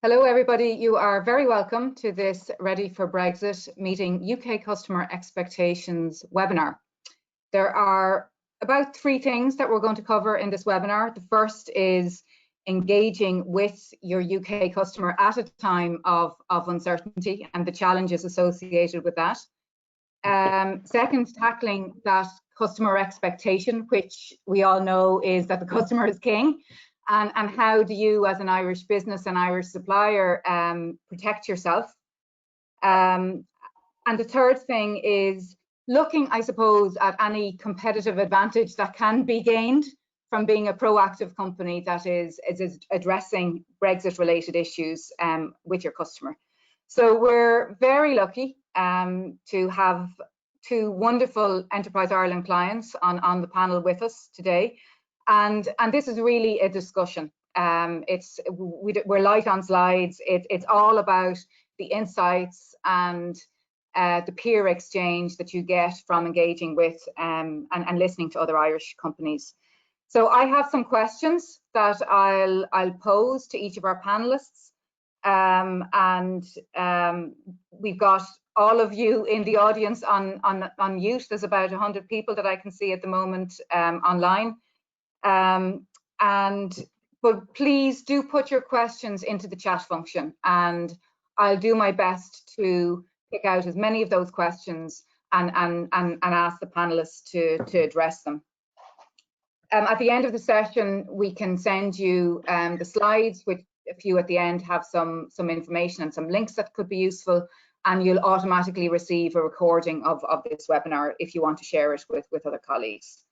Hello everybody, you are very welcome to this Ready for Brexit meeting UK Customer Expectations webinar. There are about 3 things that we're going to cover in this webinar. The first is engaging with your UK customer at a time of uncertainty and the challenges associated with that. Second, tackling that customer expectation, which we all know is that the customer is king. And how do you, as an Irish business and Irish supplier, protect yourself? And the third thing is looking, I suppose, at any competitive advantage that can be gained from being a proactive company that is addressing Brexit-related issues with your customer. So we're very lucky to have 2 wonderful Enterprise Ireland clients on the panel with us today. And this is really a discussion. We're light on slides. It's all about the insights and the peer exchange that you get from engaging with and listening to other Irish companies. So I have some questions that I'll pose to each of our panelists, we've got all of you in the audience on mute. There's about 100 people that I can see at the moment online. But please do put your questions into the chat function, and I'll do my best to pick out as many of those questions and ask the panelists to address them. At the end of the session, we can send you the slides, which a few at the end have some information and some links that could be useful, and you'll automatically receive a recording of this webinar if you want to share it with other colleagues.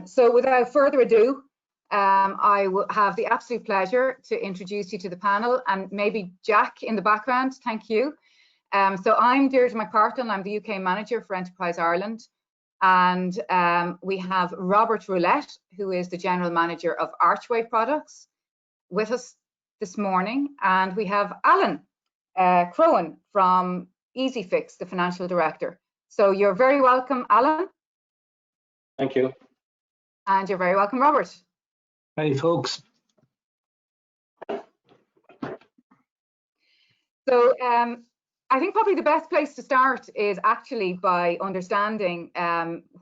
So without further ado, I will have the absolute pleasure to introduce you to the panel, and maybe Jack in the background, thank you. So I'm Deirdre McPartlin, I'm the UK Manager for Enterprise Ireland, and we have Robert Rowlette, who is the General Manager of Archway Products, with us this morning, and we have Alan Croghan from EasyFix, the Financial Director. So you're very welcome, Alan. Thank you. And you're very welcome, Robert. Hey, folks. So I think probably the best place to start is actually by understanding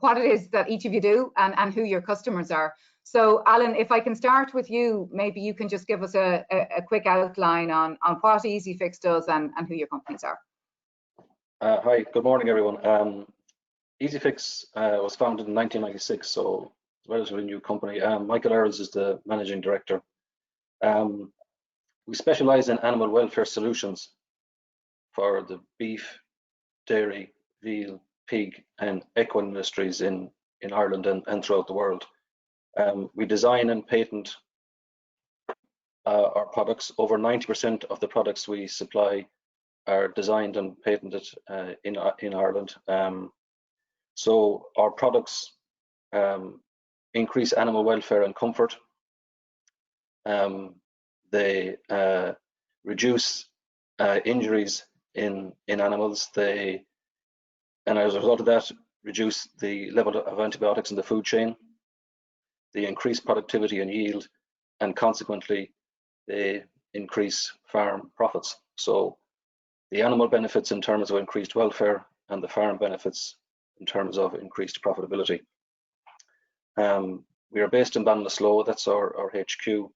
what it is that each of you do and who your customers are. So Alan, if I can start with you, maybe you can just give us a quick outline on what EasyFix does and who your companies are. Hi, good morning, everyone. EasyFix was founded in 1996, so it's a relatively new company. Michael Earls is the managing director. We specialize in animal welfare solutions for the beef, dairy, veal, pig, and equine industries in Ireland and throughout the world. We design and patent our products. Over 90% of the products we supply are designed and patented in Ireland. So our products increase animal welfare and comfort. They reduce injuries in animals. And as a result of that, reduce the level of antibiotics in the food chain. They increase productivity and yield, and consequently, they increase farm profits. So the animal benefits in terms of increased welfare, and the farm benefits in terms of increased profitability. We are based in Ballinasloe, that's our HQ.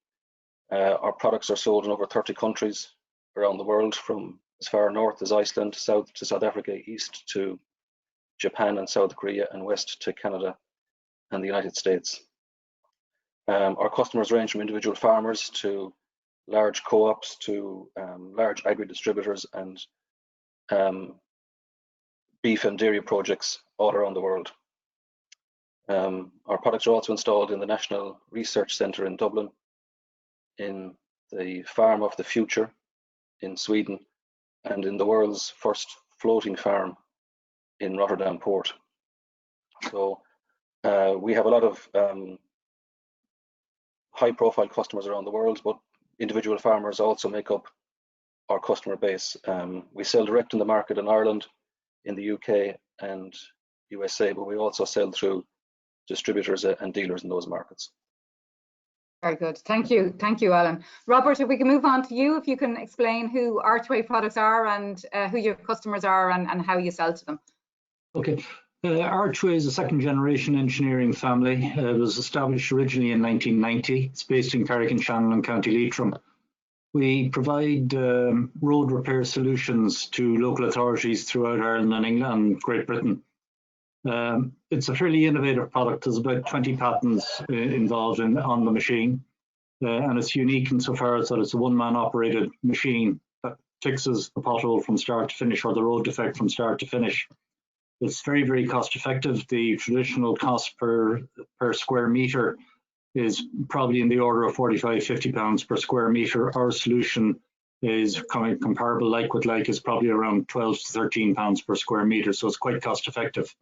Our products are sold in over 30 countries around the world, from as far north as Iceland, south to South Africa, east to Japan and South Korea, and west to Canada and the United States. Our customers range from individual farmers to large co-ops to large agri-distributors and beef and dairy projects all around the world. Our products are also installed in the National Research Centre in Dublin, in the Farm of the Future in Sweden, and in the world's first floating farm in Rotterdam Port. So we have a lot of high-profile customers around the world, but individual farmers also make up our customer base. We sell direct in the market in Ireland, in the UK and USA, but we also sell through distributors and dealers in those markets. Very good. Thank you, Alan. Robert, if we can move on to you, if you can explain who Archway products are and who your customers are and how you sell to them. Okay. Archway is a second generation engineering family. It was established originally in 1990. It's based in Carrick-on-Shannon and County Leitrim. We provide road repair solutions to local authorities throughout Ireland and England and Great Britain. It's a fairly innovative product. There's about 20 patents involved on the machine, and it's unique insofar as that it's a one-man operated machine that fixes the pothole from start to finish, or the road defect from start to finish. It's very, very cost effective. The traditional cost per square metre is probably in the order of 45, 50 pounds per square metre. Our solution is comparable, like with like, is probably around 12 to 13 pounds per square metre, so it's quite cost effective.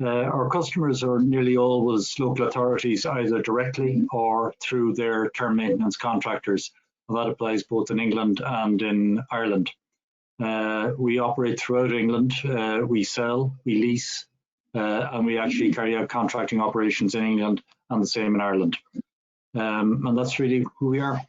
Our customers are nearly always local authorities, either directly or through their term maintenance contractors. And that applies both in England and in Ireland. We operate throughout England. We sell, we lease, and we actually carry out contracting operations in England and the same in Ireland. And that's really who we are.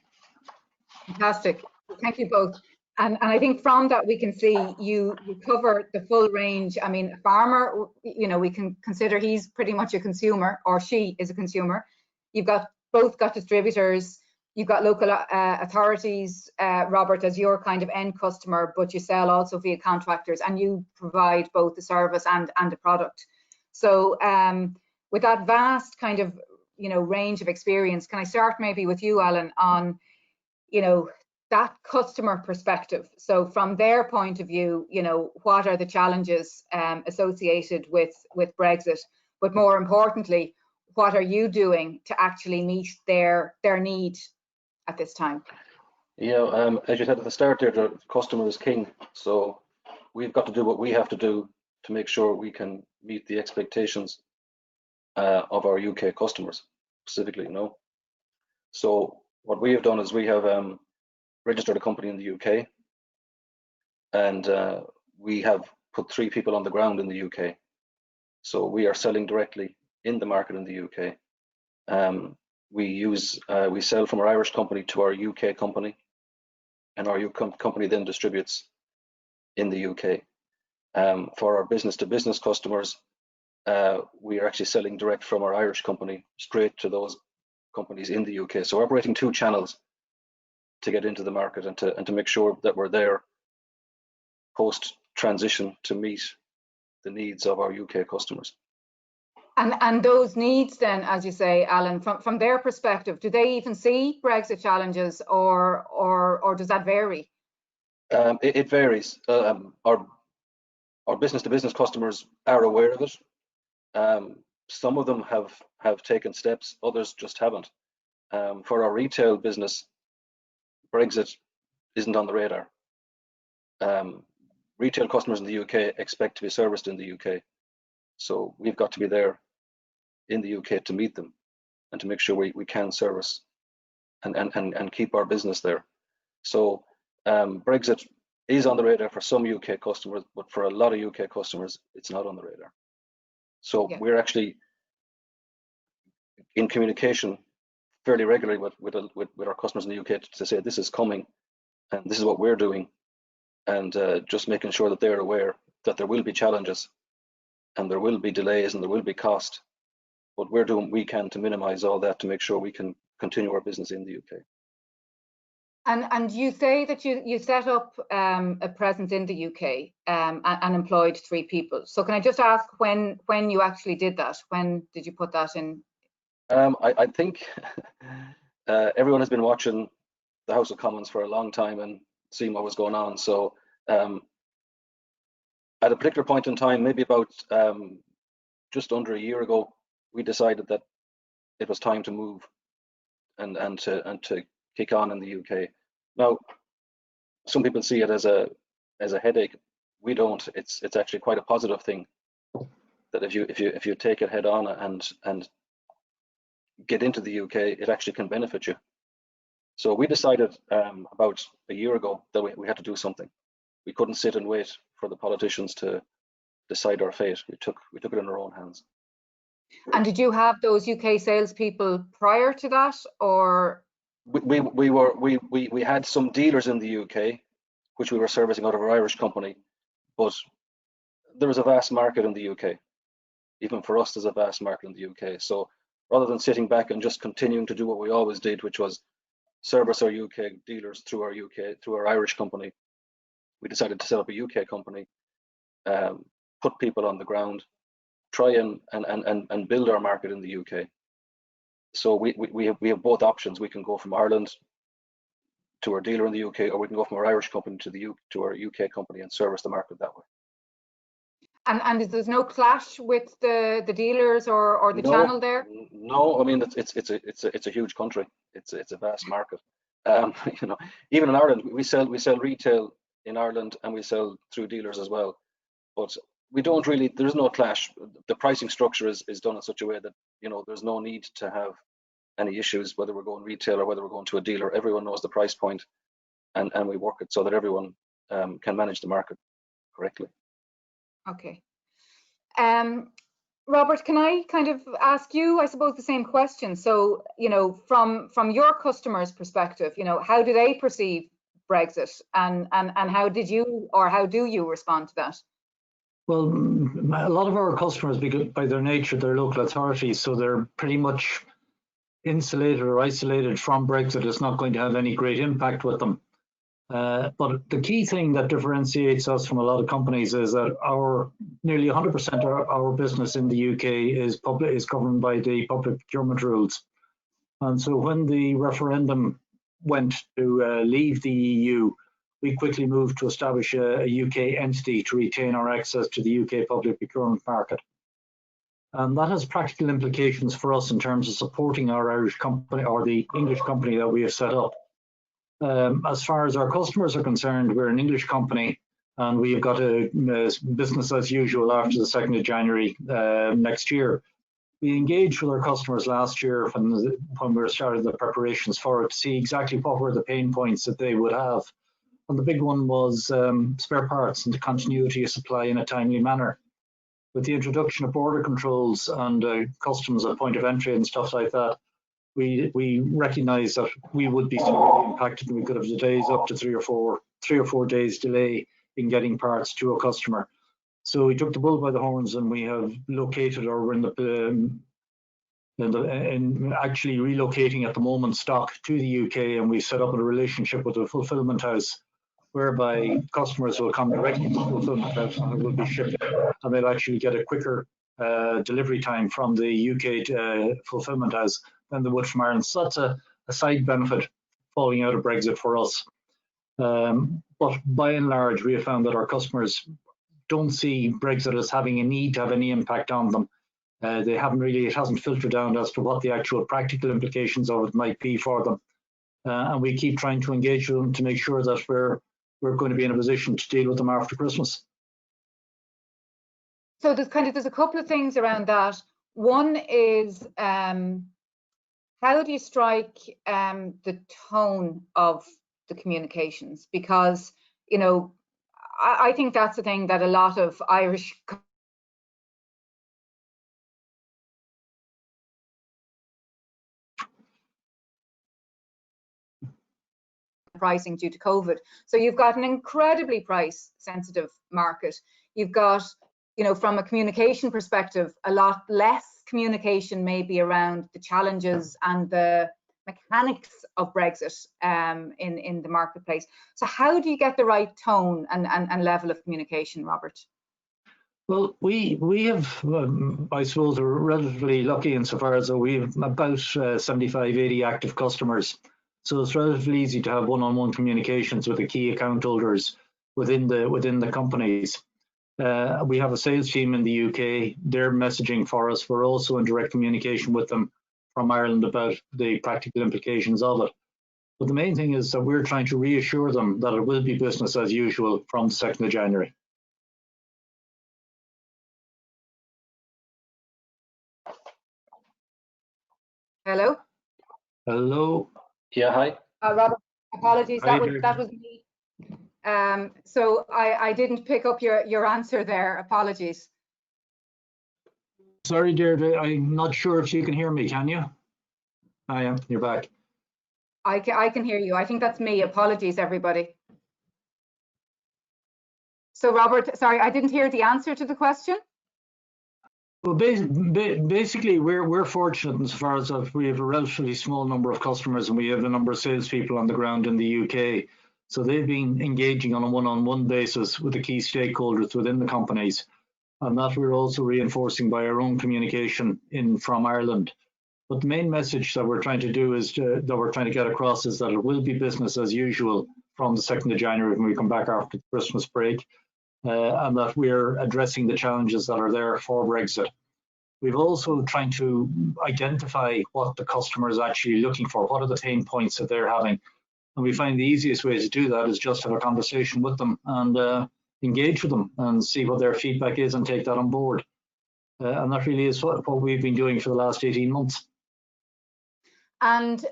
Fantastic. Thank you both. And I think from that we can see you cover the full range. I mean, a farmer, you know, we can consider he's pretty much a consumer, or she is a consumer. You've both got distributors, you've got local authorities, Robert, as your kind of end customer, but you sell also via contractors, and you provide both the service and the product. So with that vast kind of, you know, range of experience, can I start maybe with you, Alan, on, you know, that customer perspective? So from their point of view, you know, what are the challenges associated with Brexit? But more importantly, what are you doing to actually meet their need at this time? Yeah, as you said at the start there, the customer is king. So we've got to do what we have to do to make sure we can meet the expectations of our UK customers, specifically, you know. So what we have done is we have registered a company in the UK, and we have put 3 people on the ground in the UK. So we are selling directly in the market in the UK. We sell from our Irish company to our UK company, and our UK company then distributes in the UK. For our business-to-business customers, we are actually selling direct from our Irish company straight to those companies in the UK. So we're operating 2 channels to get into the market and to make sure that we're there post transition to meet the needs of our UK customers. And those needs then, as you say, Alan, from their perspective, do they even see Brexit challenges, or does that vary? It varies. Our business-to-business customers are aware of it. Some of them have taken steps, others just haven't. For our retail business, Brexit isn't on the radar. Retail customers in the UK expect to be serviced in the UK. So we've got to be there in the UK to meet them and to make sure we can service and keep our business there. So Brexit is on the radar for some UK customers, but for a lot of UK customers, it's not on the radar. So yeah, we're actually in communication fairly regularly with our customers in the UK to say this is coming and this is what we're doing, and just making sure that they're aware that there will be challenges and there will be delays and there will be cost, but we're doing what we can to minimize all that to make sure we can continue our business in the UK. And you say that you set up a presence in the UK and employed 3 people. So can I just ask when you actually did that? When did you put that in? I think everyone has been watching the House of Commons for a long time and seeing what was going on. So at a particular point in time, maybe about just under a year ago, we decided that it was time to move and to kick on in the UK. Now, some people see it as a headache. We don't. It's actually quite a positive thing that if you take it head on and get into the UK, it actually can benefit you. So we decided about a year ago that we had to do something. We couldn't sit and wait for the politicians to decide our fate. We took it in our own hands. And did you have those UK salespeople prior to that, or? We had some dealers in the UK, which we were servicing out of our Irish company, but there was a vast market in the UK. Even for us, there's a vast market in the UK. So rather than sitting back and just continuing to do what we always did, which was service our UK dealers through our Irish company, we decided to set up a UK company, put people on the ground, try and build our market in the UK. So we have both options. We can go from Ireland to our dealer in the UK, or we can go from our Irish company to our UK company and service the market that way. And there's no clash with the dealers or the channel there? No, I mean it's a huge country. It's a vast market. You know, even in Ireland, we sell retail in Ireland, and we sell through dealers as well. But we don't really. There's no clash. The pricing structure is done in such a way that, you know, there's no need to have any issues whether we're going retail or whether we're going to a dealer. Everyone knows the price point, and we work it so that everyone can manage the market correctly. Okay. Robert, can I kind of ask you, I suppose, the same question? So, you know, from your customers' perspective, you know, how do they perceive Brexit, and how did you, or how do you respond to that? Well, a lot of our customers, because by their nature, they're local authorities, so they're pretty much insulated or isolated from Brexit. It's not going to have any great impact with them. But the key thing that differentiates us from a lot of companies is that nearly 100% of our business in the UK is governed by the public procurement rules. And so when the referendum went to leave the EU, we quickly moved to establish a UK entity to retain our access to the UK public procurement market. And that has practical implications for us in terms of supporting our Irish company, or the English company that we have set up. As far as our customers are concerned, we're an English company, and we've got a business as usual after the 2nd of January next year. We engaged with our customers last year when we started the preparations for it, to see exactly what were the pain points that they would have. And the big one was spare parts and the continuity of supply in a timely manner. With the introduction of border controls and customs at point of entry and stuff like that, we recognised that we would be severely impacted, and we could have delays up to three or four days delay in getting parts to a customer. So we took the bull by the horns, and we have located, or we're actually relocating at the moment stock to the UK, and we set up a relationship with a fulfilment house, whereby customers will come directly to the fulfilment house and it will be shipped, and they'll actually get a quicker delivery time from the UK fulfilment house than they would from Ireland. So that's a side benefit falling out of Brexit for us. But by and large, we have found that our customers don't see Brexit as having a need to have any impact on them. It hasn't filtered down as to what the actual practical implications of it might be for them. And we keep trying to engage with them to make sure that we're going to be in a position to deal with them after Christmas. So there's a couple of things around that. One is, how do you strike the tone of the communications? Because, you know, I think that's the thing that a lot of Irish pricing due to COVID. So you've got an incredibly price sensitive market. You've got, you know, from a communication perspective, a lot less communication maybe around the challenges and the mechanics of Brexit in the marketplace. So how do you get the right tone and level of communication, Robert? Well, we have, I suppose, we're relatively lucky insofar as we have about 75, 80 active customers. So it's relatively easy to have one-on-one communications with the key account holders within the companies. We have a sales team in the UK. They're messaging for us. We're also in direct communication with them from Ireland about the practical implications of it. But the main thing is that we're trying to reassure them that it will be business as usual from the 2nd of January. Hello? Hello? Yeah, hi. Robert, apologies, Hi, that was me. So I didn't pick up your answer there, apologies. Sorry, Deirdre, I'm not sure if you can hear me, can you? I am, you're back. I can hear you. I think that's me. Apologies, everybody. So Robert, sorry, I didn't hear the answer to the question. Well, basically, we're fortunate insofar as we have a relatively small number of customers and we have a number of salespeople on the ground in the UK. So they've been engaging on a one-on-one basis with the key stakeholders within the companies, and that we're also reinforcing by our own communication from Ireland. But the main message that we're trying to do is that we're trying to get across is that it will be business as usual from the 2nd of January when we come back after the Christmas break, and that we're addressing the challenges that are there for Brexit. We've also trying to identify what the customer is actually looking for, what are the pain points that they're having. And we find the easiest way to do that is just have a conversation with them and engage with them and see what their feedback is and take that on board. And that really is what we've been doing for the last 18 months. And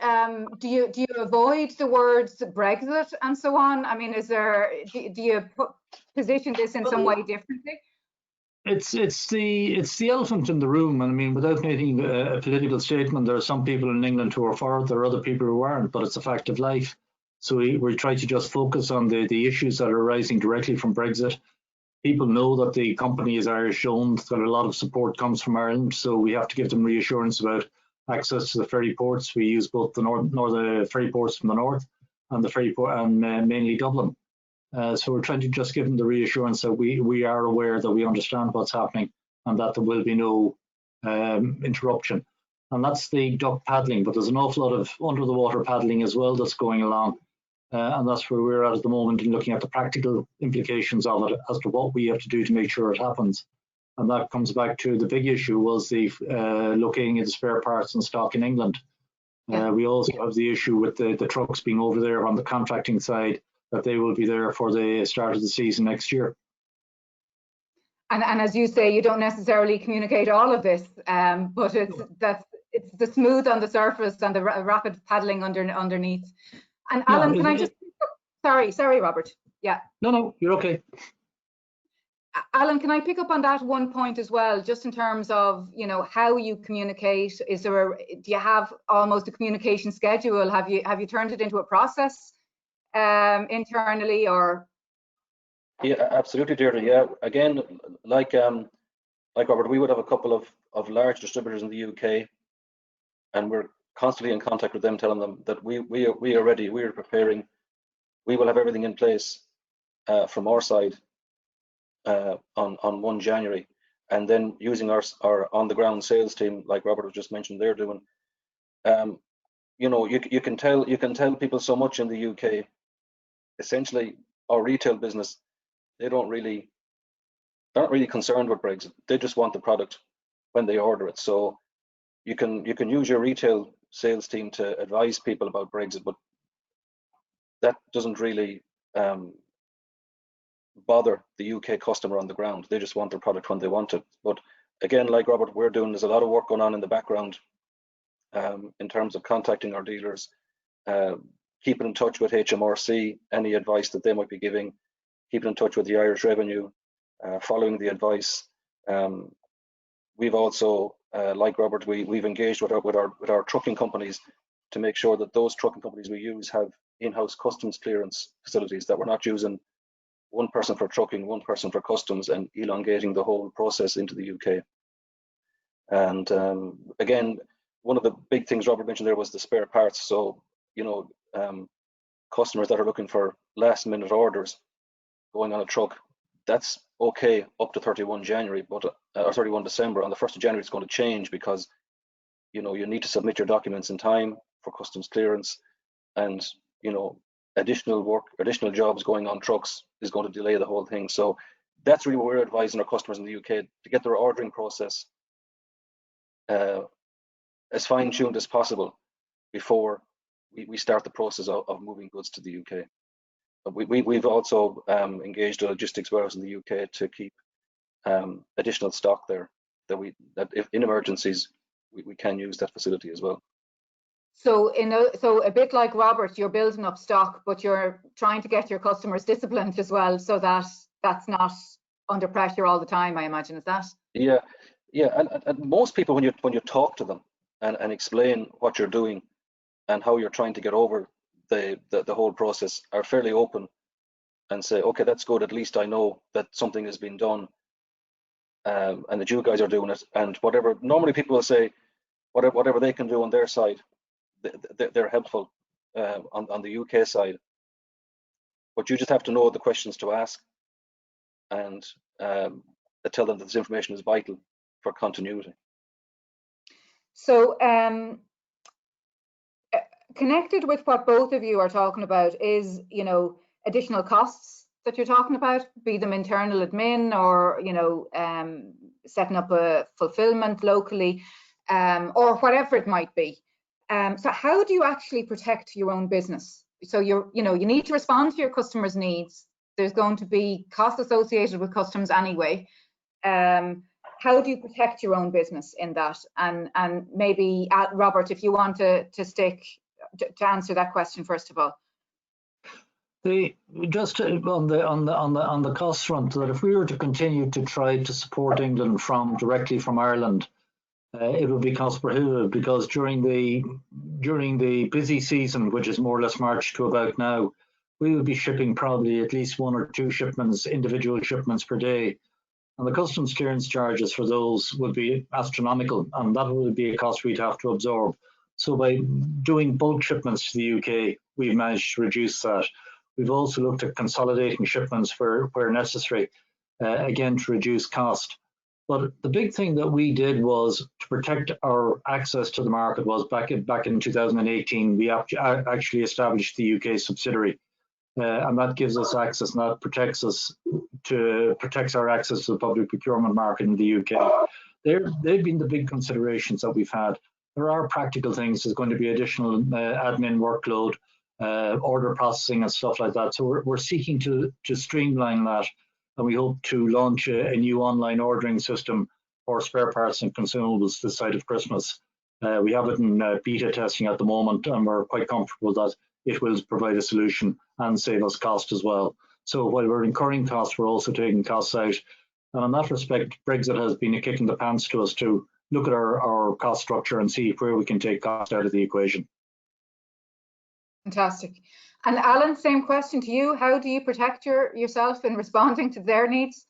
do you avoid the words Brexit and so on? I mean, do you position this in some way differently? It's the elephant in the room. And I mean, without making a political statement, there are some people in England who are for it, there are other people who aren't, but it's a fact of life. So we try to just focus on the issues that are arising directly from Brexit. People know that the company is Irish owned, that a lot of support comes from Ireland, so we have to give them reassurance about access to the ferry ports. We use both the ferry ports from the north and the ferry port and mainly Dublin. So we're trying to just give them the reassurance that we are aware that we understand what's happening and that there will be no interruption. And that's the duck paddling, but there's an awful lot of under the water paddling as well that's going along. And that's where we're at the moment in looking at the practical implications of it as to what we have to do to make sure it happens. And that comes back to the big issue was the locating of the spare parts and stock in England. We also have the issue with the trucks being over there on the contracting side, that they will be there for the start of the season next year. And as you say, you don't necessarily communicate all of this, but it's the smooth on the surface and the rapid paddling underneath. And Alan, can I just, sorry, Robert. Yeah. No, you're okay. Alan, can I pick up on that one point as well, just in terms of, how you communicate? Do you have almost a communication schedule? Have you turned it into a process internally, or? Yeah, absolutely, Deirdre. Yeah, again, like Robert, we would have a couple of large distributors in the UK, and we're constantly in contact with them, telling them that we are ready, we are preparing, we will have everything in place from our side on 1 January, and then using our on the ground sales team, like Robert was just mentioned, they're doing. You can tell people so much in the UK. Essentially, our retail business, they're not really concerned with Brexit. They just want the product when they order it. So you can use your retail sales team to advise people about Brexit, but that doesn't really bother the UK customer on the ground. They just want their product when they want it. But again, like Robert, we're doing, there's a lot of work going on in the background in terms of contacting our dealers, keeping in touch with HMRC, any advice that they might be giving, keeping in touch with the Irish Revenue, following the advice. We've also, like Robert, we've engaged with our trucking companies to make sure that those trucking companies we use have in-house customs clearance facilities, that we're not using one person for trucking, one person for customs, and elongating the whole process into the UK. And again, one of the big things Robert mentioned there was the spare parts. So, customers that are looking for last minute orders going on a truck, that's okay up to 31 January, but or 31 December. On the 1st of January, it's going to change because you need to submit your documents in time for customs clearance, and additional work, additional jobs going on trucks is going to delay the whole thing. So that's really what we're advising our customers in the UK, to get their ordering process as fine-tuned as possible before we start the process of moving goods to the UK. But we've also engaged a logistics warehouse in the UK to keep additional stock there, that if in emergencies we can use that facility as well. So so a bit like Robert, you're building up stock, but you're trying to get your customers disciplined as well, so that that's not under pressure all the time, I imagine. Is that? Yeah, Yeah, and most people, when you talk to them and explain what you're doing and how you're trying to get over the whole process, are fairly open and say, okay, that's good. At least I know that something has been done, and that you guys are doing it. And whatever, normally people will say, whatever they can do on their side, they're helpful on the UK side. But you just have to know the questions to ask, and tell them that this information is vital for continuity. So connected with what both of you are talking about is, you know, additional costs that you're talking about, be them internal admin or, you know, setting up a fulfillment locally, or whatever it might be. So how do you actually protect your own business? So you need to respond to your customers' needs. There's going to be costs associated with customs anyway. How do you protect your own business in that? And maybe Robert, if you want to stick to answer that question first of all. Just on the cost front, that if we were to continue to try to support England directly from Ireland, it would be cost prohibitive, because during the busy season, which is more or less March to about now, we would be shipping probably at least 1 or 2 shipments, individual shipments per day. And the customs clearance charges for those would be astronomical, and that would be a cost we'd have to absorb. So by doing bulk shipments to the UK, we've managed to reduce that. We've also looked at consolidating shipments where necessary, again, to reduce cost. But the big thing that we did was to protect our access to the market was back in 2018, we actually established the UK subsidiary. And that gives us access, and that protects our access to the public procurement market in the UK. They've been the big considerations that we've had. There are practical things. There's going to be additional admin workload, order processing and stuff like that. So we're seeking to streamline that, and we hope to launch a new online ordering system for spare parts and consumables this side of Christmas. We have it in beta testing at the moment, and we're quite comfortable that it will provide a solution and save us cost as well. So while we're incurring costs, we're also taking costs out. And in that respect, Brexit has been a kick in the pants to us to look at our cost structure and see where we can take cost out of the equation. Fantastic. And Alan, same question to you. How do you protect yourself in responding to their needs?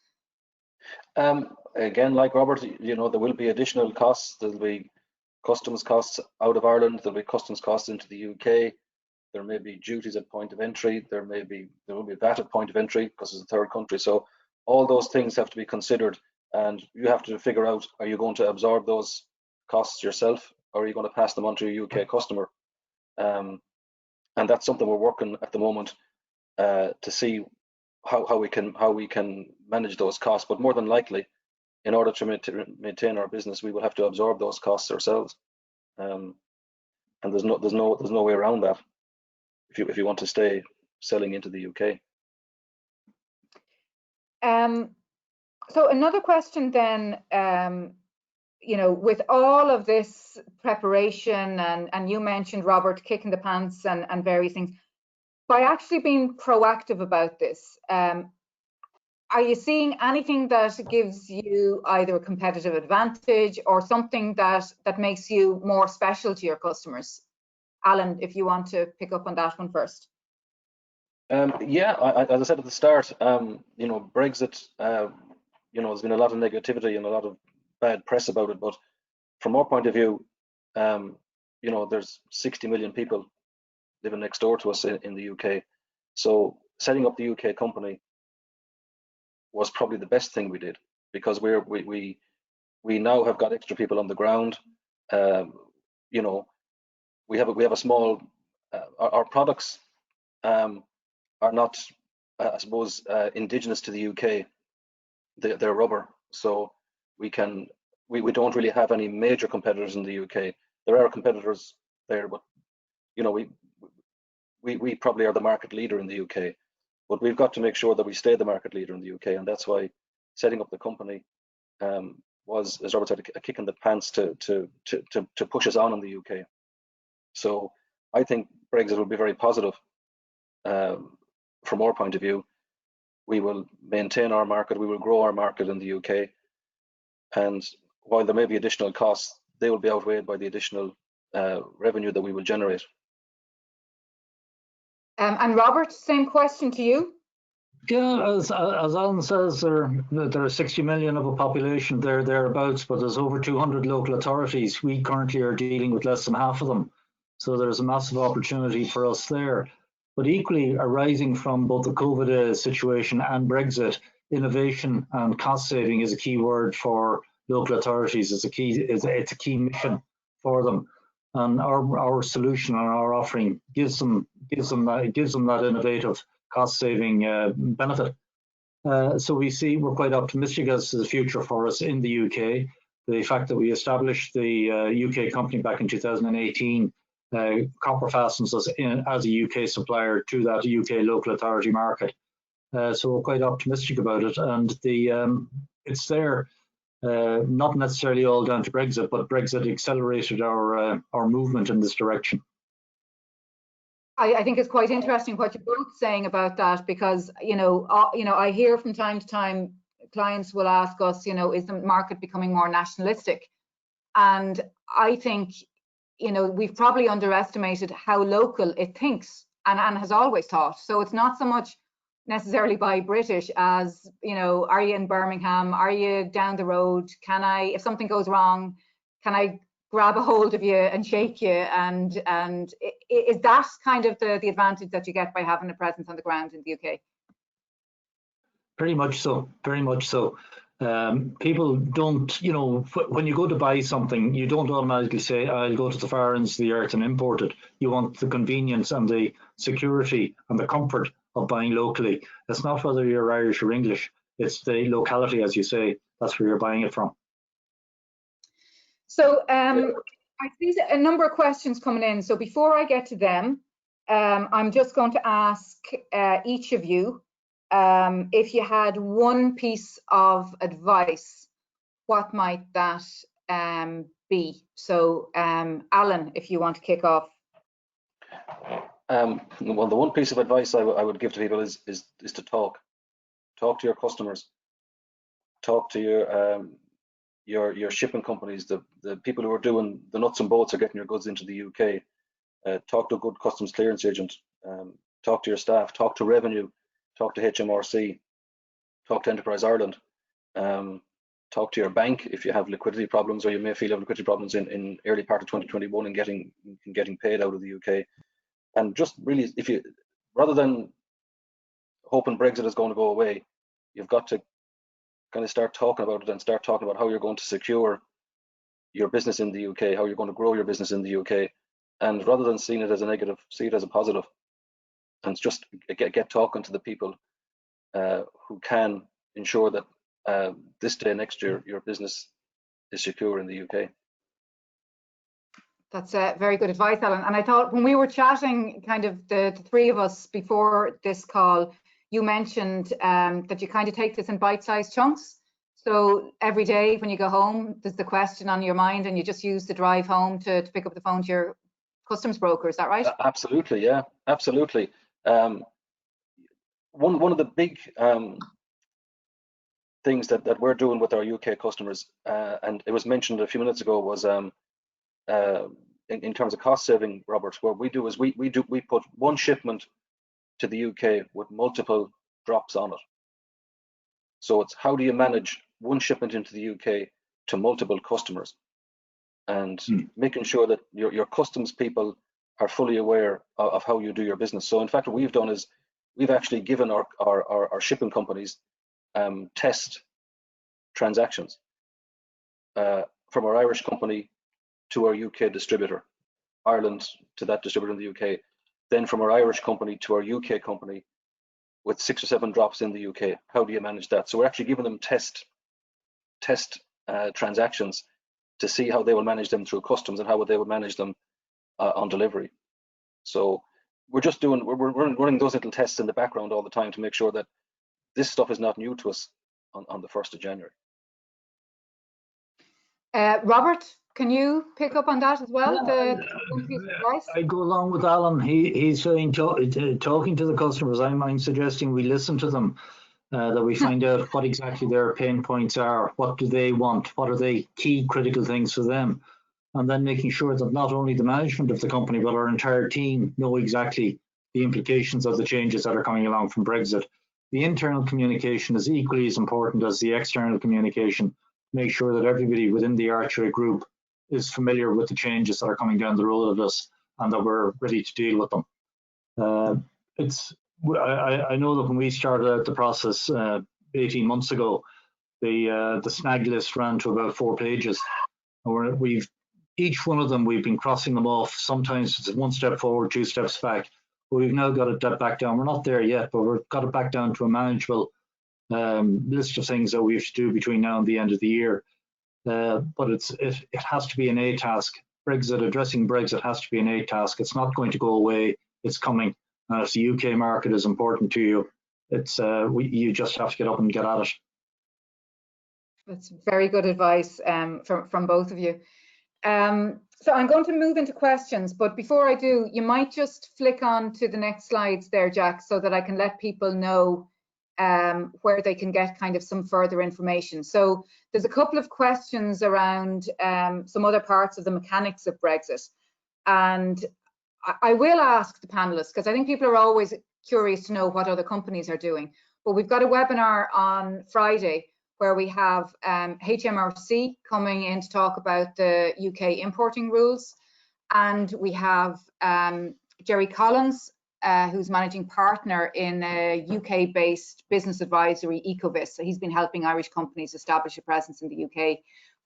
Again, like Robert, you know, there will be additional costs. There'll be customs costs out of Ireland. There'll be customs costs into the UK. There may be duties at point of entry. There will be VAT at point of entry because it's a third country. So all those things have to be considered, and you have to figure out, are you going to absorb those costs yourself, or are you going to pass them on to your UK customer? And that's something we're working at the moment to see how we can manage those costs. But more than likely, in order to maintain our business, we will have to absorb those costs ourselves. And there's no way around that if you want to stay selling into the UK. So another question then, you know, with all of this preparation and you mentioned, Robert, kicking the pants and various things, by actually being proactive about this, are you seeing anything that gives you either a competitive advantage or something that makes you more special to your customers? Alan, if you want to pick up on that one first. Yeah, as I said at the start, you know, Brexit, you know, there's been a lot of negativity and a lot of bad press about it. But from our point of view, you know, there's 60 million people living next door to us in the UK. So setting up the UK company was probably the best thing we did, because we now have got extra people on the ground. You know, we have a small our products are not, I suppose, indigenous to the UK. They're rubber, so we don't really have any major competitors in the UK. There are competitors there, but you know, we probably are the market leader in the UK. But we've got to make sure that we stay the market leader in the UK, and that's why setting up the company was, as Robert said, a kick in the pants to push us on in the UK. So I think Brexit will be very positive from our point of view. We will maintain our market, we will grow our market in the UK, and while there may be additional costs, they will be outweighed by the additional revenue that we will generate. And Robert, same question to you. Yeah, as Alan says, there are 60 million of a population thereabouts, but there's over 200 local authorities. We currently are dealing with less than half of them. So there's a massive opportunity for us there. But equally, arising from both the COVID situation and Brexit, innovation and cost saving is a key word for local authorities. It's a key mission for them. And our solution and our offering gives them that innovative cost-saving benefit. So we're quite optimistic as to the future for us in the UK. The fact that we established the UK company back in 2018 copper fastens us in as a UK supplier to that UK local authority market. So we're quite optimistic about it, and it's there. Not necessarily all down to Brexit, but Brexit accelerated our movement in this direction. I think it's quite interesting what you're both saying about that, because I hear from time to time clients will ask us, is the market becoming more nationalistic? And I think we've probably underestimated how local it thinks and has always thought. So it's not so much necessarily by British as, are you in Birmingham? Are you down the road? If something goes wrong, can I grab a hold of you and shake you? And is that kind of the advantage that you get by having a presence on the ground in the UK? Very much so, very much so. People don't, when you go to buy something, you don't automatically say, I'll go to the far ends of the earth and import it. You want the convenience and the security and the comfort of buying locally. It's not whether you're Irish or English, it's the locality, as you say, that's where you're buying it from. So I see a number of questions coming in. So before I get to them, I'm just going to ask each of you, if you had one piece of advice, what might that be? So Alan, if you want to kick off. Well, the one piece of advice I would give to people is to talk to your customers, talk to your shipping companies, the people who are doing the nuts and bolts of getting your goods into the UK. Talk to a good customs clearance agent, talk to your staff, talk to revenue, talk to HMRC, talk to Enterprise Ireland, talk to your bank if you have liquidity problems, or you may feel you have liquidity problems in early part of 2021 and getting paid out of the UK. And just really, rather than hoping Brexit is going to go away, you've got to kind of start talking about it and start talking about how you're going to secure your business in the UK, how you're going to grow your business in the UK. And rather than seeing it as a negative, see it as a positive. And just get talking to the people who can ensure that this day next year, your business is secure in the UK. That's very good advice, Alan. And I thought when we were chatting, kind of the three of us before this call, you mentioned that you kind of take this in bite-sized chunks. So every day when you go home, there's the question on your mind and you just use the drive home to pick up the phone to your customs broker. Is that right? Absolutely, yeah, absolutely. One of the big things that we're doing with our UK customers, and it was mentioned a few minutes ago, was in terms of cost saving, Robert, what we do is we put one shipment to the UK with multiple drops on it. So it's how do you manage one shipment into the UK to multiple customers, and making sure that your customs people are fully aware of how you do your business. So in fact, what we've done is we've actually given our shipping companies test transactions from our Irish company to our UK distributor, Ireland to that distributor in the UK, then from our Irish company to our UK company with 6 or 7 drops in the UK. How do you manage that? So we're actually giving them test transactions to see how they will manage them through customs and how they would manage them on delivery. So we're running those little tests in the background all the time to make sure that this stuff is not new to us on the 1st of January. Robert, Can you pick up on that as well? I go along with Alan. He's saying talking to the customers. I'm suggesting we listen to them. that we find out what exactly their pain points are, what do they want, what are the key critical things for them, and then making sure that not only the management of the company but our entire team know exactly the implications of the changes that are coming along from Brexit. The internal communication is equally as important as the external communication. Make sure that everybody within the Archway group is familiar with the changes that are coming down the road of us and that we're ready to deal with them. I know that when we started out the process 18 months ago, the snag list ran to about 4 pages. We've each one of them, we've been crossing them off. Sometimes it's 1 step forward, 2 steps back. But we've now got it back down. We're not there yet, but we've got it back down to a manageable list of things that we have to do between now and the end of the year. But it has to be an A task. Addressing Brexit has to be an A task. It's not going to go away. It's coming. And if the UK market is important to you, you just have to get up and get at it. That's very good advice from both of you. So I'm going to move into questions, but before I do, you might just flick on to the next slides there, Jack, so that I can let people know where they can get kind of some further information. So there's a couple of questions around some other parts of the mechanics of Brexit. And I will ask the panelists, because I think people are always curious to know what other companies are doing. But we've got a webinar on Friday where we have HMRC coming in to talk about the UK importing rules. And we have Jerry Collins, who's managing partner in a UK-based business advisory, Ecovis. So he's been helping Irish companies establish a presence in the UK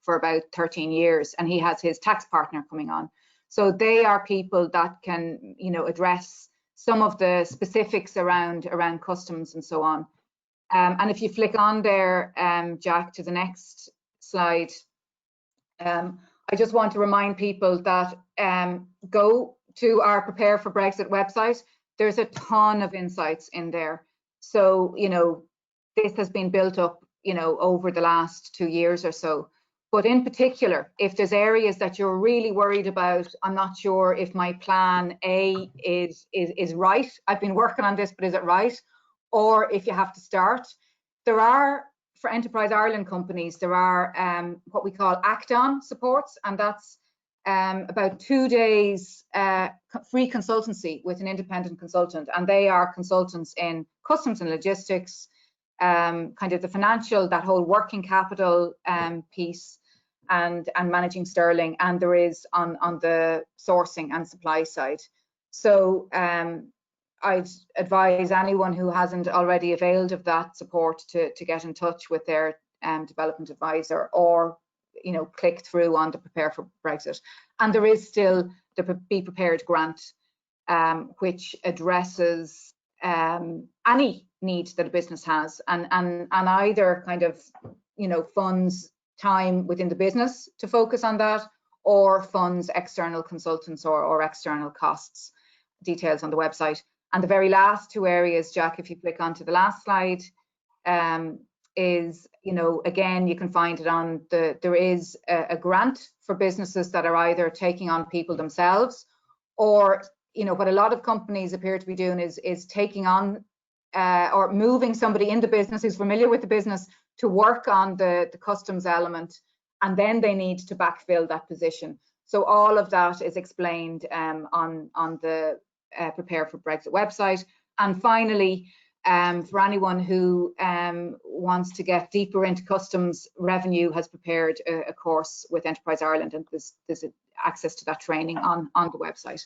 for about 13 years. And he has his tax partner coming on. So they are people that can, address some of the specifics around customs and so on. And if you flick on there, Jack, to the next slide, I just want to remind people that go to our Prepare for Brexit website. There's a ton of insights in there. So, this has been built up, over the last 2 years or so. But in particular, if there's areas that you're really worried about, I'm not sure if my plan A is right. I've been working on this, but is it right? Or if you have to start, there are, for Enterprise Ireland companies, there are what we call act-on supports, and that's about 2 days free consultancy with an independent consultant, and they are consultants in customs and logistics, kind of the financial, that whole working capital piece, and managing sterling, and there is on the sourcing and supply side. So I'd advise anyone who hasn't already availed of that support to get in touch with their development advisor, or click through on the Prepare for Brexit. And there is still the Be Prepared grant, which addresses any need that a business has, and either kind of funds time within the business to focus on that, or funds external consultants or external costs. Details on the website. And the very last 2 areas, Jack, if you click onto the last slide, is, again, you can find it on there is a grant for businesses that are either taking on people themselves, or, what a lot of companies appear to be doing is taking on or moving somebody in the business who's familiar with the business to work on the customs element, and then they need to backfill that position. So all of that is explained on the Prepare for Brexit website. And finally, for anyone who wants to get deeper into customs, Revenue has prepared a course with Enterprise Ireland, and there's access to that training on the website.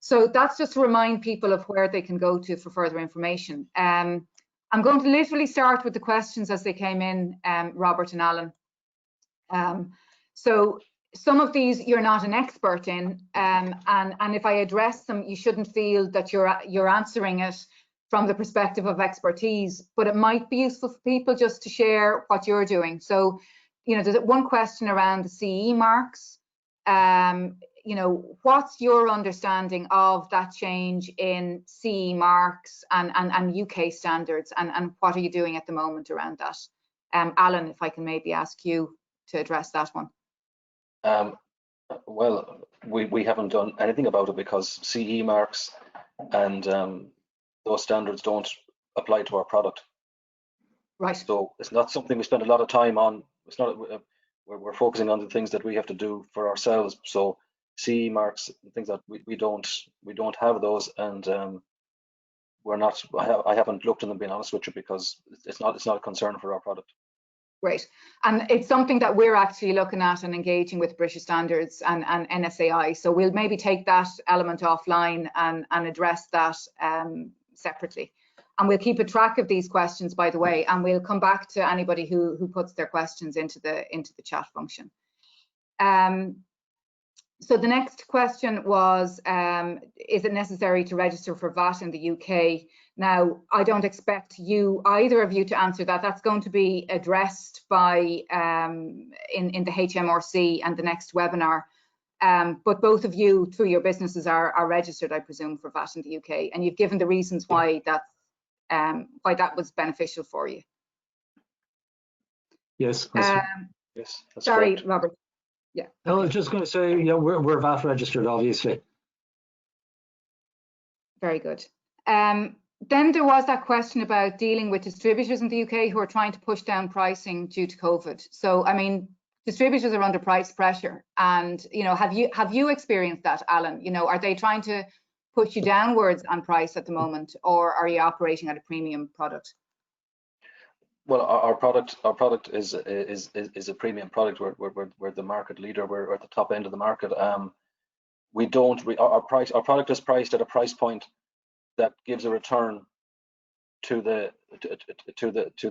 So that's just to remind people of where they can go to for further information. I'm going to literally start with the questions as they came in, Robert and Alan. So some of these you're not an expert in, and if I address them, you shouldn't feel that you're answering it from the perspective of expertise, but it might be useful for people just to share what you're doing. So, there's one question around the CE marks. What's your understanding of that change in CE marks and UK standards, and what are you doing at the moment around that? Alan, if I can maybe ask you to address that one. Well, we haven't done anything about it because CE marks and those standards don't apply to our product. Right. So it's not something we spend a lot of time on. It's not, we're focusing on the things that we have to do for ourselves. So CE marks and things that we don't have those, and we're not. I haven't looked at them, being honest with you, because it's not a concern for our product. Great. And it's something that we're actually looking at and engaging with British Standards and NSAI. So we'll maybe take that element offline and address that separately. And we'll keep a track of these questions, by the way, and we'll come back to anybody who puts their questions into the chat function. So the next question was, is it necessary to register for VAT in the UK? Now, I don't expect either of you to answer that. That's going to be addressed by in the HMRC and the next webinar. But both of you, through your businesses, are registered, I presume, for VAT in the UK, and you've given the reasons why that was beneficial for you. Yes. Yes. That's sorry, correct. Robert. Yeah. No, I was just going to say, yeah, we're VAT registered, obviously. Very good. Then there was that question about dealing with distributors in the UK who are trying to push down pricing due to COVID. So, I mean, distributors are under price pressure, and have you experienced that, Alan? Are they trying to push you downwards on price at the moment, or are you operating at a premium product? Well, our product is a premium product. We're the market leader. We're at the top end of the market. Our product is priced at a price point that gives a return to the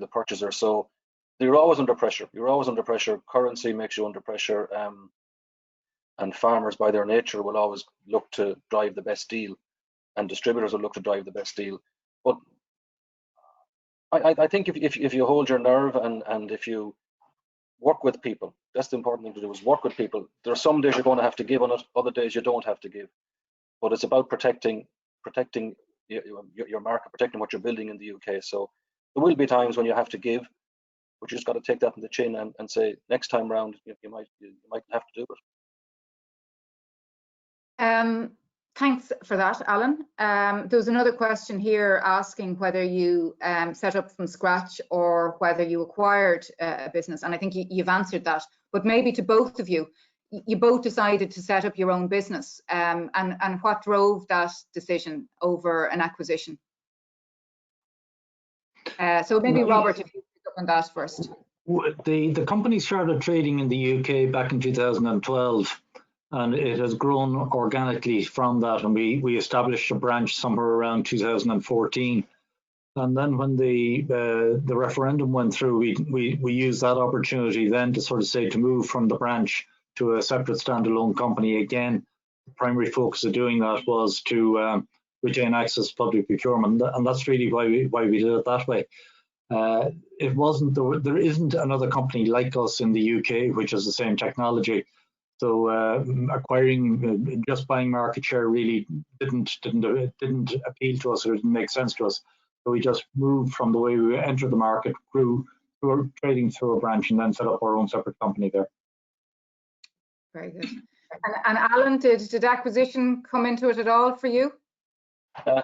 purchaser. So you're always under pressure. You're always under pressure. Currency makes you under pressure, and farmers, by their nature, will always look to drive the best deal, and distributors will look to drive the best deal. But I think if you hold your nerve and if you work with people, that's the important thing to do, is work with people. There are some days you're going to have to give on it, other days you don't have to give. But it's about protecting your market, protecting what you're building in the UK. So there will be times when you have to give, but you just got to take that in the chin and say, next time round, you might have to do it. Thanks for that, Alan. There was another question here asking whether you set up from scratch or whether you acquired a business, and I think you've answered that. But maybe to both of you, you both decided to set up your own business, and what drove that decision over an acquisition? So maybe Robert, if you pick up on that first. The company started trading in the UK back in 2012. And it has grown organically from that, and we established a branch somewhere around 2014. And then when the referendum went through, we used that opportunity then to sort of say to move from the branch to a separate standalone company again. The primary focus of doing that was to retain access to public procurement, and that's really why we did it that way. There isn't another company like us in the UK which has the same technology. So just buying market share really didn't appeal to us, or didn't make sense to us. So we just moved from the way we entered the market, grew trading through a branch, and then set up our own separate company there. Very good. And Alan, did acquisition come into it at all for you?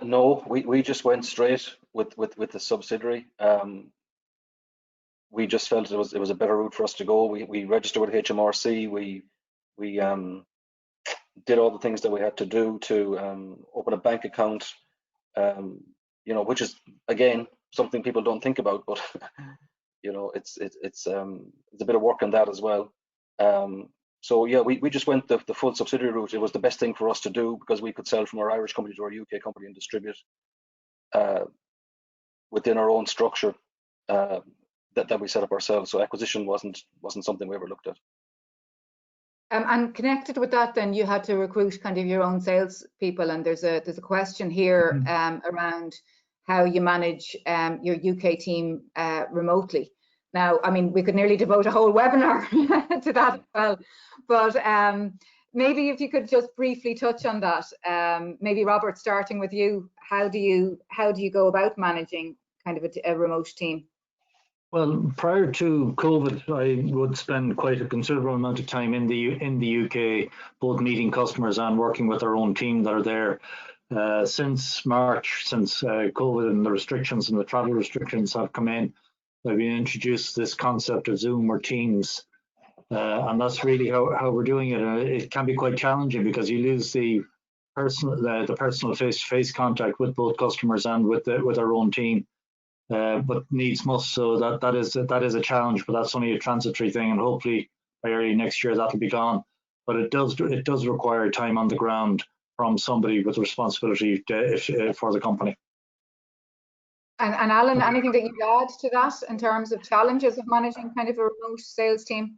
No, we just went straight with the subsidiary. We just felt it was a better route for us to go. We registered with HMRC. We did all the things that we had to do to open a bank account, which is, again, something people don't think about, but it's a bit of work on that as well. So yeah, we just went the full subsidiary route. It was the best thing for us to do, because we could sell from our Irish company to our UK company and distribute within our own structure that we set up ourselves. So acquisition wasn't something we ever looked at. And connected with that, then you had to recruit kind of your own sales people, and there's a question here around how you manage your UK team remotely. Now, I mean, we could nearly devote a whole webinar to that as well, but maybe if you could just briefly touch on that. Maybe Robert, starting with you, how do you go about managing kind of a remote team? Well, prior to COVID, I would spend quite a considerable amount of time in the UK, both meeting customers and working with our own team that are there. Since March, since COVID and the restrictions and the travel restrictions have come in, that we introduced this concept of Zoom or Teams. And that's really how we're doing it. It can be quite challenging because you lose the personal face-to-face contact with both customers and with our own team. But needs must, so that is a challenge, but that's only a transitory thing, and hopefully by early next year that'll be gone. But it does require time on the ground from somebody with responsibility for the company. And Alan, anything that you'd add to that in terms of challenges of managing kind of a remote sales team?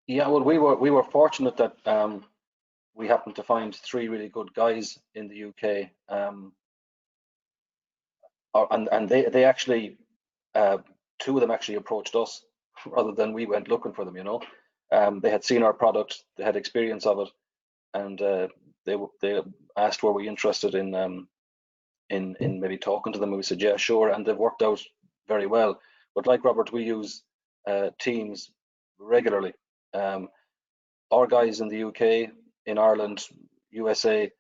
Yeah, well, we were fortunate that we happened to find 3 really good guys in the UK, and they actually 2 of them actually approached us rather than we went looking for them. You know, they had seen our product, they had experience of it, and they asked were we interested in maybe talking to them, and we said yeah, sure, and they've worked out very well. But like Robert, we use Teams regularly. Our guys in the UK, in Ireland, USA,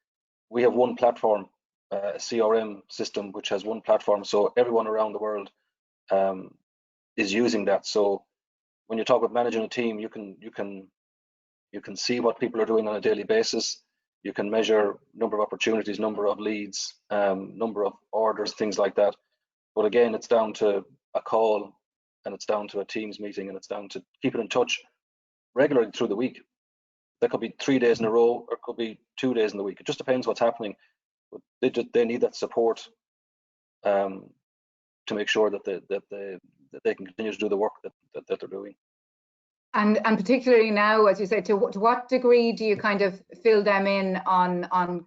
we have one platform, a CRM system which has one platform, so everyone around the world is using that. So when you talk about managing a team, you can see what people are doing on a daily basis. You can measure number of opportunities, number of leads, number of orders, things like that. But again, it's down to a call, and it's down to a Teams meeting, and it's down to keeping in touch regularly through the week. That could be 3 days in a row, or it could be 2 days in the week. It just depends what's happening. But they need that support to make sure that they can continue to do the work that they're doing. And particularly now, as you say, to what degree do you kind of fill them in on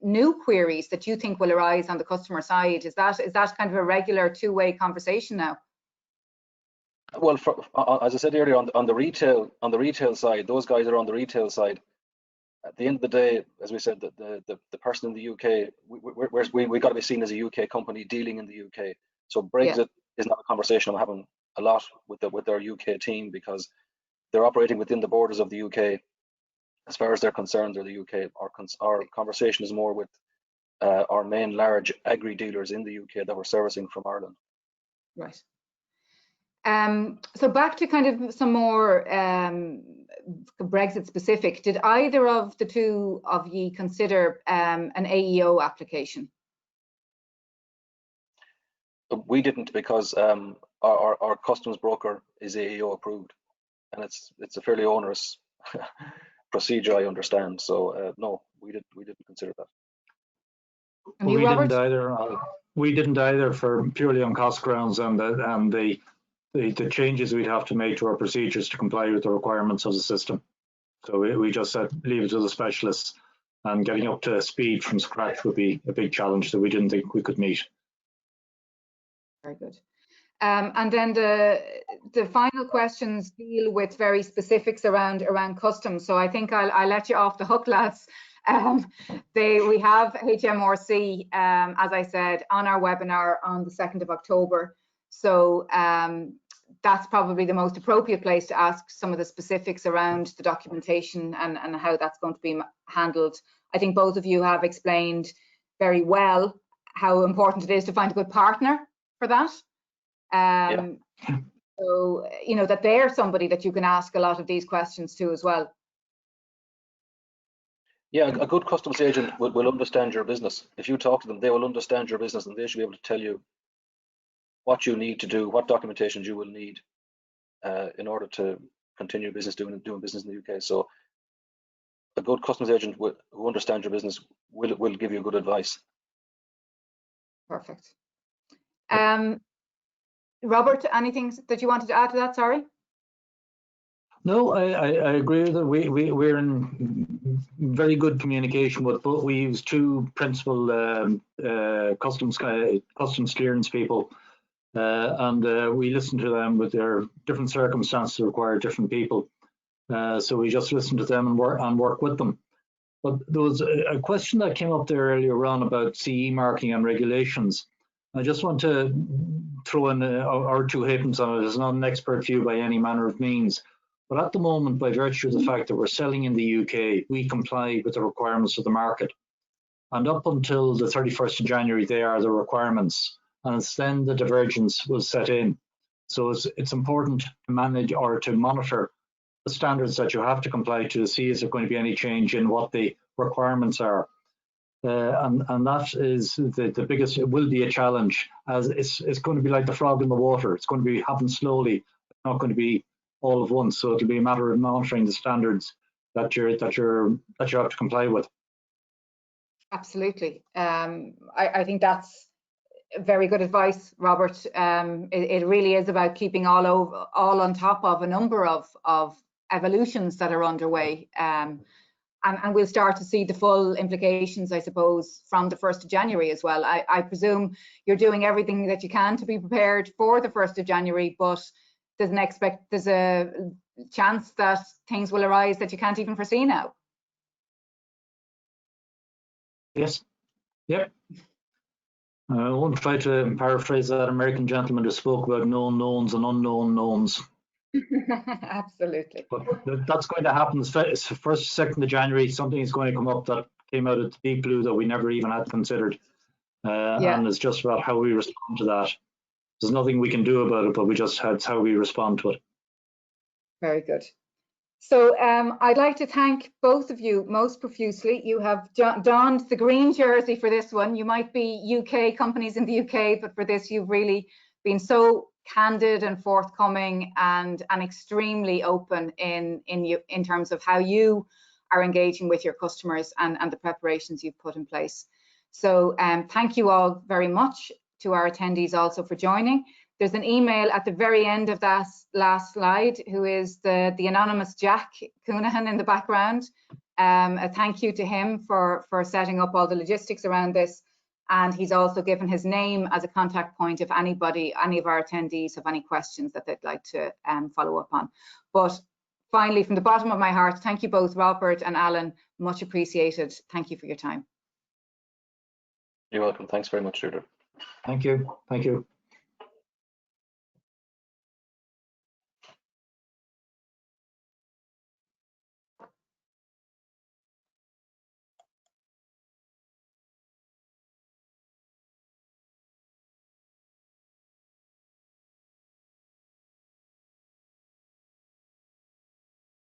new queries that you think will arise on the customer side? Is that kind of a regular two-way conversation now? Well, as I said earlier, on the retail side, those guys are on the retail side. At the end of the day, as we said, the person in the UK, we got to be seen as a UK company dealing in the UK. So Brexit is not a conversation I'm having a lot with our UK team, because they're operating within the borders of the UK. As far as they're concerned, they're the UK. Our conversation is more with our main large agri dealers in the UK that we're servicing from Ireland. Right. So back to kind of some more Brexit specific. Did either of the 2 of ye consider an AEO application? We didn't, because our customs broker is AEO approved, and it's a fairly onerous procedure, I understand. So no, we didn't consider that. And you, Robert? We didn't either for purely on cost grounds and the changes we'd have to make to our procedures to comply with the requirements of the system. So we just said leave it to the specialists, and getting up to speed from scratch would be a big challenge that we didn't think we could meet. Very good. And then the final questions deal with very specifics around customs. So I think I'll let you off the hook, lads. We have HMRC, as I said, on our webinar on the 2nd of October. So that's probably the most appropriate place to ask some of the specifics around the documentation and how that's going to be handled. I think both of you have explained very well how important it is to find a good partner for that. So, that they're somebody that you can ask a lot of these questions to as well. Yeah, a good customs agent will understand your business. If you talk to them, they will understand your business, and they should be able to tell you what you need to do, what documentations you will need in order to continue business doing business in the UK. So a good customs agent who understands your business will give you good advice. Perfect. Robert, anything that you wanted to add to that? Sorry. No, I agree with it. We're in very good communication with both. We use 2 principal customs clearance people, and we listen to them with their different circumstances require different people. So we just listen to them and work with them. But there was a question that came up there earlier on about CE marking and regulations. I just want to throw in our 2 halfpence on it. It's not an expert view by any manner of means. But at the moment, by virtue of the fact that we're selling in the UK, we comply with the requirements of the market. And up until the 31st of January, they are the requirements. And it's then the divergence will set in. So it's important to manage or to monitor the standards that you have to comply to see is there going to be any change in what the requirements are. And that is the biggest, it will be a challenge, as it's going to be like the frog in the water. It's going to be happening slowly, it's not going to be all at once. So it'll be a matter of monitoring the standards that you have to comply with. Absolutely. I think that's very good advice, Robert. It really is about keeping all on top of a number of evolutions that are underway. And we'll start to see the full implications, I suppose, from the 1st of January as well. I presume you're doing everything that you can to be prepared for the 1st of January, but there's a chance that things will arise that you can't even foresee now. Yes. Yep. I won't try to paraphrase that American gentleman who spoke about known knowns and unknown knowns. Absolutely. But that's going to happen. It's 1st, 2nd of January. Something is going to come up that came out of the deep blue that we never even had considered. And it's just about how we respond to that. There's nothing we can do about it, but it's how we respond to it. Very good. So I'd like to thank both of you most profusely. You have donned the green jersey for this one. You might be UK companies in the UK, but for this you've really been so candid and forthcoming and extremely open in terms of how you are engaging with your customers and the preparations you've put in place. So thank you all very much, to our attendees also for joining. There's an email at the very end of that last slide, who is the anonymous Jack Coonahan in the background. A thank you to him for setting up all the logistics around this. And he's also given his name as a contact point if any of our attendees have any questions that they'd like to follow up on. But finally, from the bottom of my heart, thank you both, Robert and Alan, much appreciated. Thank you for your time. You're welcome. Thanks very much, Judith. Thank you. Thank you.